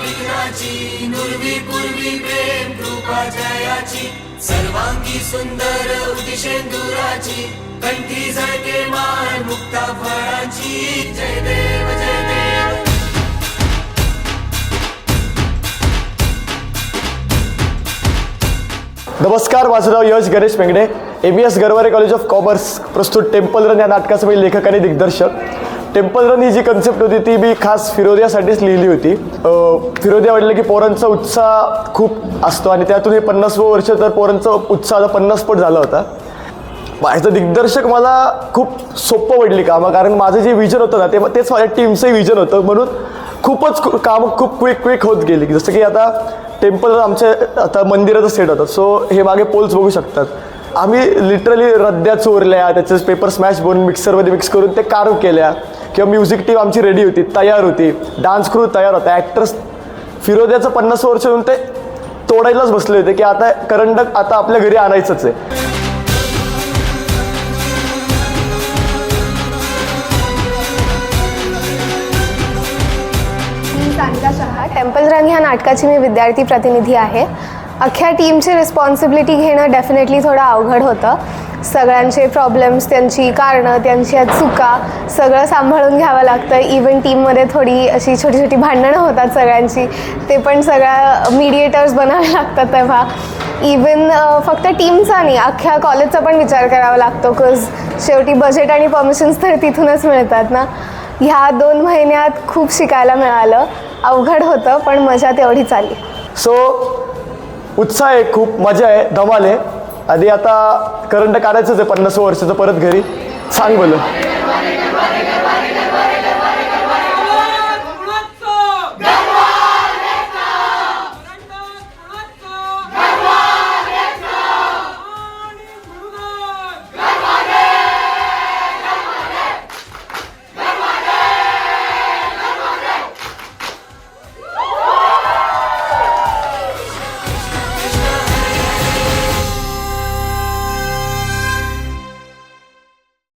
विघ्नाची नुरवी पूर्वी प्रेम कृपा जयाची सर्वांगी सुंदर उदिशेंदुराची कंठी झळके मान मुक्ता फळाची जय देव जय देव. नमस्कार, माझं नाव Yash Ganesh Mengade. ABS Garware college of commerce प्रस्तुत टेम्पल रन या नाटकाचे मी लेखक आणि दिग्दर्शक. टेम्पल रन ही जी कन्सेप्ट होती ती मी खास फिरोदियासाठीच लिहिली होती. फिरोदिया म्हटलं की पोरांचा उत्साह खूप असतो आणि त्यातून हे 50वं वर्ष तर पोरांचा उत्साह 50 पट झाला होता. माझं दिग्दर्शक मला खूप सोपं पडली कामं, कारण माझं जे विजन होतं ना तेच माझ्या टीमचंही विजन होतं, म्हणून खूपच कामं खूप क्विक होत गेली. जसं की आता टेम्पल आमच्या आता मंदिराचं सेट होतं, सो हे मागे पोल्स बघू शकतात. आम्ही लिटरली रद्द्या चोरल्या, त्याचे पेपर स्मॅश बनवून मिक्सरमध्ये मिक्स करून ते कार्व केल्या. किंवा म्युझिक टीम आमची रेडी होती, तयार होती, डान्स क्रू तयार होता, ॲक्टर्स फिरोदियाचं 50 वर्ष होऊन ते तोडायलाच बसले होते की आता करंडक आता आपल्या घरी आणायचंच आहे. सानिका शहा. टेम्पल रन ह्या नाटकाची मी विद्यार्थी प्रतिनिधी आहे. अख्ख्या टीमची रिस्पॉन्सिबिलिटी घेणं डेफिनेटली थोडं अवघड होतं. सगळ्यांचे प्रॉब्लेम्स, त्यांची कारणं, त्यांच्या चुका सगळं सांभाळून घ्यावं लागतं. इव्हन टीममध्ये थोडी अशी छोटी छोटी भांडणं होतात सगळ्यांची, ते पण सगळ्या मीडिएटर्स बनावे लागतात. तेव्हा इवन फक्त टीमचा नाही, अख्ख्या कॉलेजचा पण विचार करावा लागतो, बिकॉज शेवटी बजेट आणि परमिशन्स तर तिथूनच मिळतात ना. ह्या 2 महिन्यात खूप शिकायला मिळालं. अवघड होतं पण मजा तेवढीच आली. सो उत्साह आहे, खूप मजा आहे, धमाल आहे. आधी आता करंट काढायचंच आहे 50 वर्षाचं परत घरी. सांग बोल.